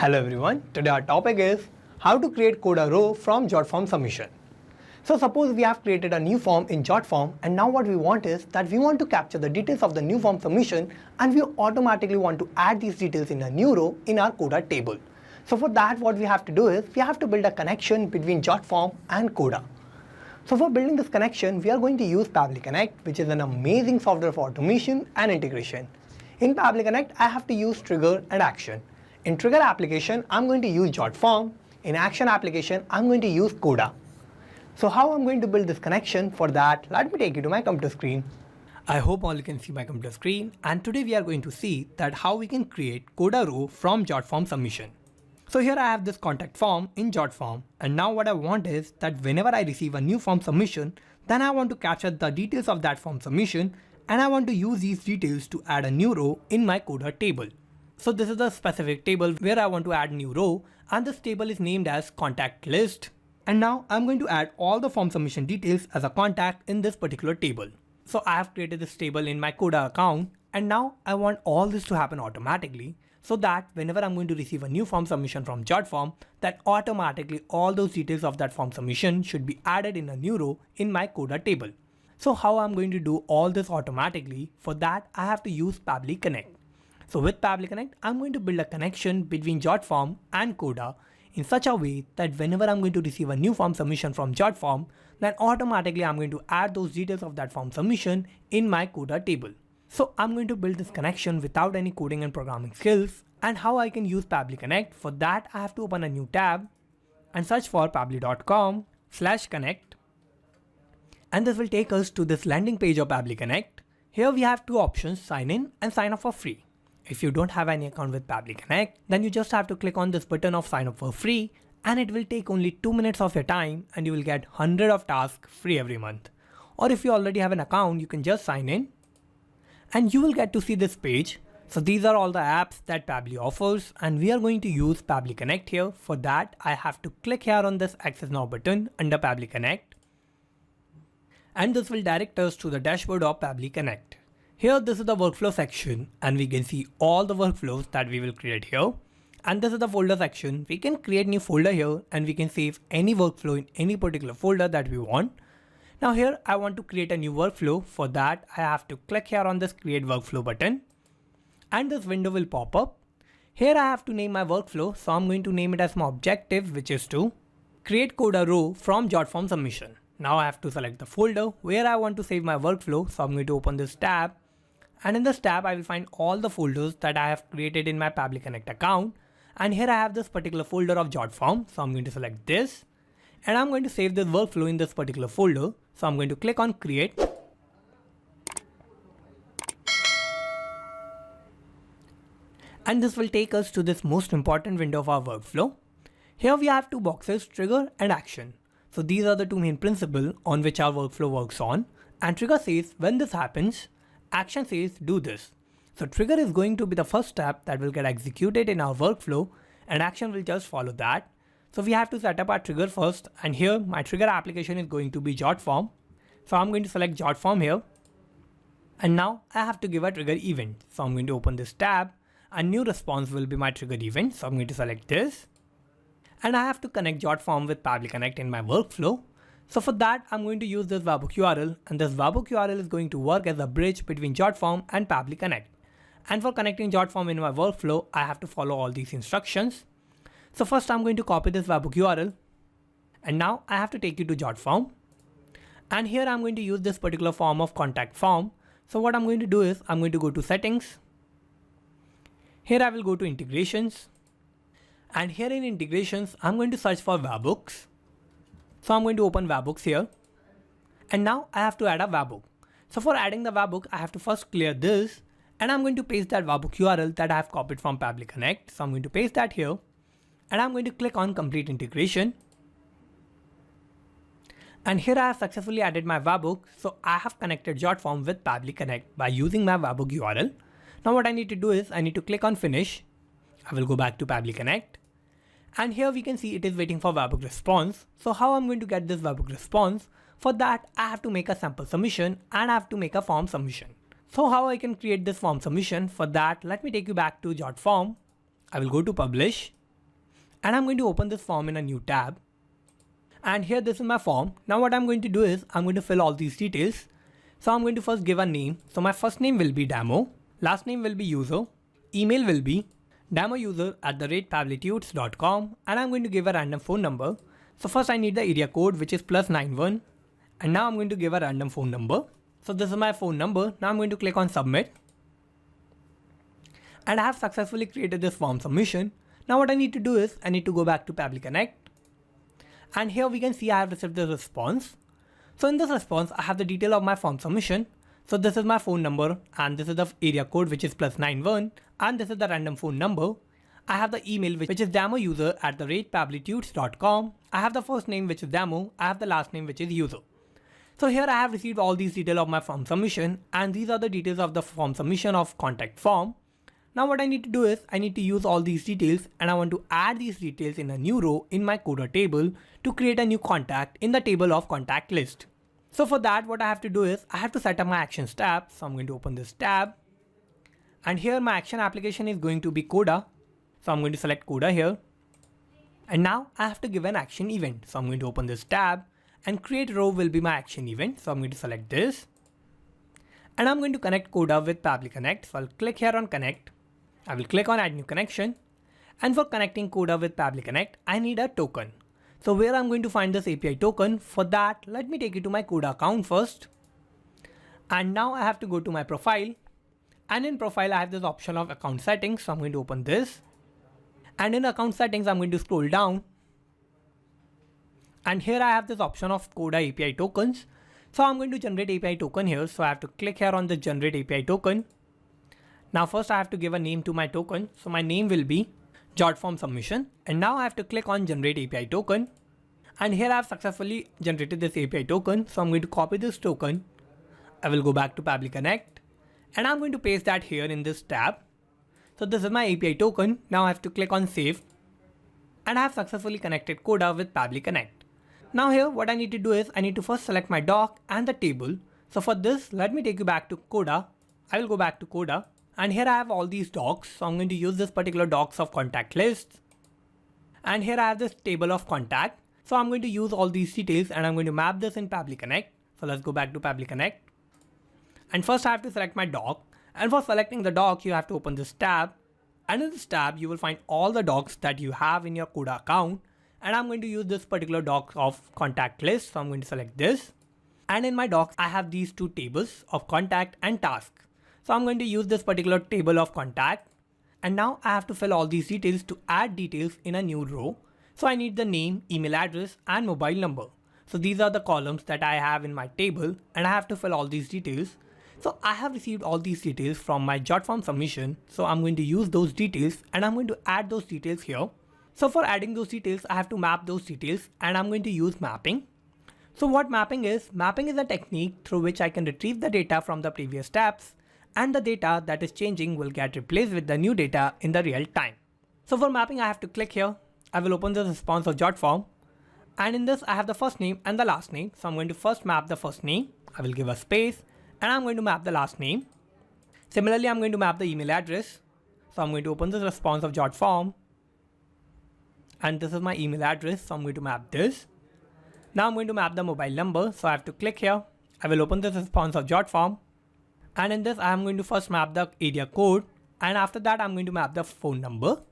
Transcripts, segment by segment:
Hello everyone, today our topic is how to create Coda row from Jotform submission. So suppose we have created a new form in Jotform, and now what we want is that we want to capture the details of the new form submission, and we automatically want to add these details in a new row in our Coda table. So for that what we have to do is we have to build a connection between Jotform and Coda. So for building this connection we are going to use Pabbly Connect, which is an amazing software for automation and integration. In Pabbly Connect I have to use trigger and action. In trigger application I'm going to use Jotform. In action application I'm going to use Coda. So how I'm going to build this connection? For that let me take you to my computer screen. I hope all you can see my computer screen, and today we are going to see that how we can create Coda row from Jotform submission. So here I have this contact form in Jotform, and now what I want is that whenever I receive a new form submission, then I want to capture the details of that form submission, and I want to use these details to add a new row in my Coda table. So this is a specific table where I want to add new row, and this table is named as contact list. And now I'm going to add all the form submission details as a contact in this particular table. So I have created this table in my Coda account, and now I want all this to happen automatically, so that whenever I'm going to receive a new form submission from Jotform, that automatically all those details of that form submission should be added in a new row in my Coda table. So how I'm going to do all this automatically? For that I have to use Pabbly Connect. So with Pabbly Connect I'm going to build a connection between Jotform and Coda in such a way that whenever I'm going to receive a new form submission from Jotform, then automatically I'm going to add those details of that form submission in my Coda table. So I'm going to build this connection without any coding and programming skills. And how I can use Pabbly Connect? For that I have to open a new tab and search for pabbly.com/connect. And this will take us to this landing page of Pabbly Connect. Here we have two options, sign in and sign up for free. If you don't have any account with Pabbly Connect, then you just have to click on this button of sign up for free, and it will take only 2 minutes of your time, and you will get 100 of tasks free every month. Or if you already have an account, you can just sign in and you will get to see this page. So these are all the apps that Pabbly offers, and we are going to use Pabbly Connect here. For that I have to click here on this Access Now button under Pabbly Connect, and this will direct us to the dashboard of Pabbly Connect. Here this is the workflow section, and we can see all the workflows that we will create here. And this is the folder section. We can create new folder here, and we can save any workflow in any particular folder that we want. Now here I want to create a new workflow. For that I have to click here on this create workflow button, and this window will pop up. Here I have to name my workflow, so I'm going to name it as my objective, which is to create Coda row from Jotform submission. Now I have to select the folder where I want to save my workflow, so I'm going to open this tab, and in this tab I will find all the folders that I have created in my Pabbly Connect account. And here I have this particular folder of Jotform, so I'm going to select this, and I'm going to save this workflow in this particular folder. So I'm going to click on create, and this will take us to this most important window of our workflow. Here we have two boxes, trigger and action. So these are the two main principles on which our workflow works on. And trigger says when this happens, action says do this. So trigger is going to be the first step that will get executed in our workflow, and action will just follow that. So we have to set up our trigger first, and here my trigger application is going to be Jotform. So I'm going to select Jotform here, and now I have to give a trigger event. So I'm going to open this tab, and new response will be my trigger event. So I'm going to select this, and I have to connect Jotform with Pabbly Connect in my workflow. So for that I'm going to use this webhook URL, and this webhook URL is going to work as a bridge between Jotform and Pabbly Connect. And for connecting Jotform in my workflow, I have to follow all these instructions. So first I'm going to copy this webhook URL, and now I have to take you to Jotform, and here I'm going to use this particular form of contact form. So what I'm going to do is I'm going to go to settings. Here I will go to integrations, and here in integrations I'm going to search for webhooks. So I'm going to open webhooks here, and now I have to add a webhook. So for adding the webhook I have to first clear this, and I'm going to paste that webhook URL that I have copied from Pabbly Connect. So I'm going to paste that here, and I'm going to click on complete integration. And here I have successfully added my webhook. So I have connected Jotform with Pabbly Connect by using my webhook URL. Now what I need to do is I need to click on finish. I will go back to Pabbly Connect, and here we can see it is waiting for webhook response. So how I'm going to get this webhook response? For that I have to make a sample submission, and I have to make a form submission. So how I can create this form submission? For that let me take you back to Jotform. I will go to publish, and I'm going to open this form in a new tab. And here this is my form. Now what I'm going to do is I'm going to fill all these details. So I'm going to first give a name. So my first name will be demo, last name will be user, email will be demoUser@pabblytudes.com, and I'm going to give a random phone number. So first I need the area code, which is +91, and now I'm going to give a random phone number. So this is my phone number. Now I'm going to click on submit, and I have successfully created this form submission. Now what I need to do is I need to go back to Pabbly Connect, and here we can see I have received the response. So in this response, I have the detail of my form submission. So this is my phone number, and this is the area code, which is +91, and this is the random phone number. I have the email, which is demoUser@pabblytudes.com. I have the first name, which is demo. I have the last name, which is user. So here I have received all these details of my form submission, and these are the details of the form submission of contact form. Now what I need to do is I need to use all these details, and I want to add these details in a new row in my Coda table to create a new contact in the table of contact list. So for that, what I have to do is I have to set up my actions tab. So I'm going to open this tab, and here my action application is going to be Coda. So I'm going to select Coda here, and now I have to give an action event. So I'm going to open this tab, and create row will be my action event. So I'm going to select this, and I'm going to connect Coda with Pabbly Connect. So I'll click here on connect. I will click on add new connection, and for connecting Coda with Pabbly Connect, I need a token. So where I'm going to find this API token, for that, let me take you to my Coda account first. And now I have to go to my profile, and in profile, I have this option of account settings. So I'm going to open this, and in account settings, I'm going to scroll down, and here I have this option of Coda API tokens. So I'm going to generate API token here. So I have to click here on the generate API token. Now first I have to give a name to my token. So my name will be Jotform submission, and now I have to click on generate API token, and here I have successfully generated this API token. So I'm going to copy this token. I will go back to Pabbly Connect, and I'm going to paste that here in this tab. So this is my API token. Now I have to click on save, and I have successfully connected Coda with Pabbly Connect. Now here what I need to do is I need to first select my doc and the table. So for this, let me take you back to Coda. I will go back to Coda, and here I have all these docs. So I'm going to use this particular docs of contact lists, and here I have this table of contact. So I'm going to use all these details, and I'm going to map this in Pabbly Connect. So let's go back to Pabbly Connect, and first I have to select my doc, and for selecting the doc you have to open this tab, and in this tab you will find all the docs that you have in your Coda account, and I'm going to use this particular doc of contact list. So I'm going to select this, and in my docs I have these two tables of contact and task. So I'm going to use this particular table of contact, and now I have to fill all these details to add details in a new row. So I need the name, email address, and mobile number. So these are the columns that I have in my table, and I have to fill all these details. So I have received all these details from my Jotform submission. So I'm going to use those details, and I'm going to add those details here. So for adding those details, I have to map those details, and I'm going to use mapping. So what mapping is a technique through which I can retrieve the data from the previous steps, and the data that is changing will get replaced with the new data in the real time. So for mapping, I have to click here. I will open the response of Jotform, and in this I have the first name and the last name. So I'm going to first map the first name. I will give a space, and I'm going to map the last name. Similarly, I'm going to map the email address. So I'm going to open this response of Jotform, and this is my email address. So I'm going to map this. Now I'm going to map the mobile number. So I have to click here. I will open this response of Jotform, and in this I am going to first map the area code, and after that I'm going to map the phone number.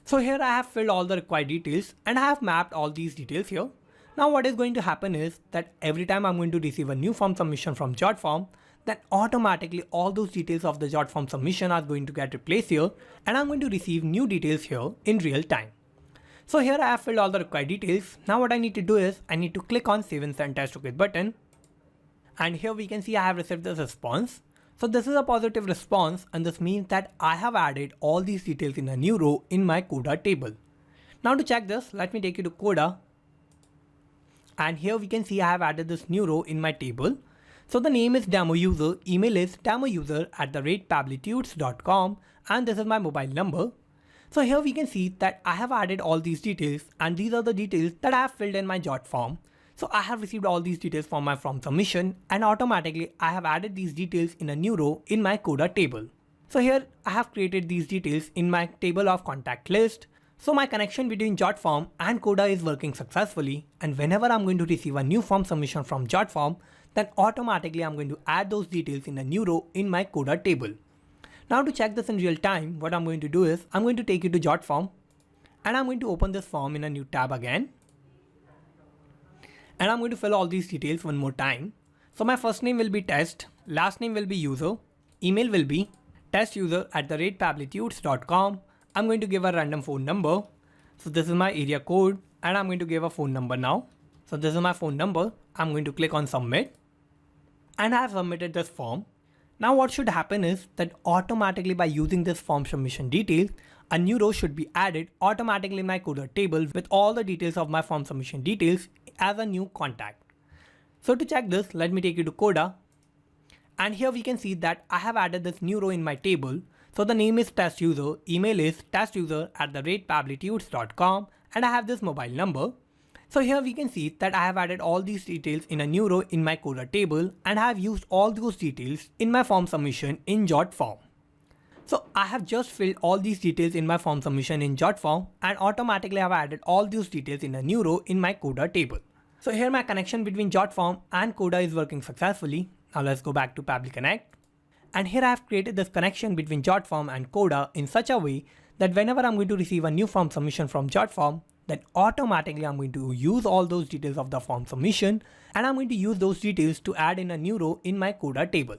So here I have filled all the required details, and I have mapped all these details here. Now what is going to happen is that every time I'm going to receive a new form submission from Jotform, then automatically all those details of the Jotform submission are going to get replaced here, and I'm going to receive new details here in real time. So here I have filled all the required details. Now what I need to do is I need to click on save and send test request button, and here we can see I have received this response. So this is a positive response, and this means that I have added all these details in a new row in my Coda table. Now to check this, let me take you to Coda, and here we can see I have added this new row in my table. So the name is demoUser, email is demoUser@pabblytudes.com, and this is my mobile number. So here we can see that I have added all these details, and these are the details that I have filled in my Jotform. So I have received all these details from my form submission, and automatically I have added these details in a new row in my Coda table. So here I have created these details in my table of contact list. So my connection between Jotform and Coda is working successfully, and whenever I'm going to receive a new form submission from Jotform, then automatically I'm going to add those details in a new row in my Coda table. Now to check this in real time, what I'm going to do is I'm going to take you to Jotform and I'm going to open this form in a new tab again. And I'm going to fill all these details one more time. So my first name will be test, last name will be user, email will be testuser@pabblytudes.com. I'm going to give a random phone number. So this is my area code and I'm going to give a phone number now. So this is my phone number. I'm going to click on submit and I have submitted this form. Now what should happen is that automatically by using this form submission details, a new row should be added automatically in my Coda table with all the details of my form submission details as a new contact. So to check this, let me take you to Coda. And here we can see that I have added this new row in my table. So the name is test user, email is testuser@pabblytudes.com, and I have this mobile number. So here we can see that I have added all these details in a new row in my Coda table and I have used all those details in my form submission in Jotform. So I have just filled all these details in my form submission in Jotform and automatically I have added all these details in a new row in my Coda table. So here my connection between Jotform and Coda is working successfully. Now let's go back to Pabbly Connect. And here I have created this connection between Jotform and Coda in such a way that whenever I'm going to receive a new form submission from Jotform, then automatically I'm going to use all those details of the form submission and I'm going to use those details to add in a new row in my Coda table.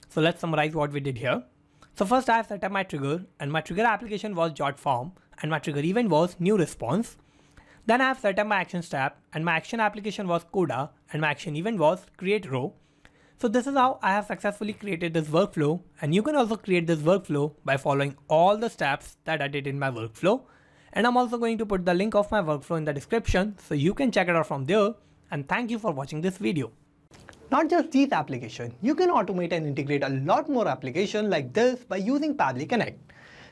So let's summarize what we did here. So first I have set up my trigger and my trigger application was Jotform and my trigger event was new response. Then I have set up my actions tab and my action application was Coda and my action event was create row. So this is how I have successfully created this workflow, and you can also create this workflow by following all the steps that I did in my workflow. And I'm also going to put the link of my workflow in the description so you can check it out from there, and thank you for watching this video. Not just these applications, you can automate and integrate a lot more applications like this by using Pabbly Connect.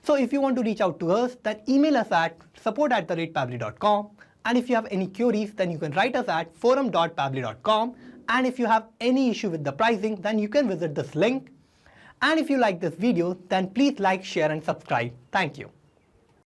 So if you want to reach out to us, then email us at support@pabbly.com, and if you have any queries, then you can write us at forum.pabbly.com. And if you have any issue with the pricing, then you can visit this link. And if you like this video, then please like, share and subscribe. Thank you.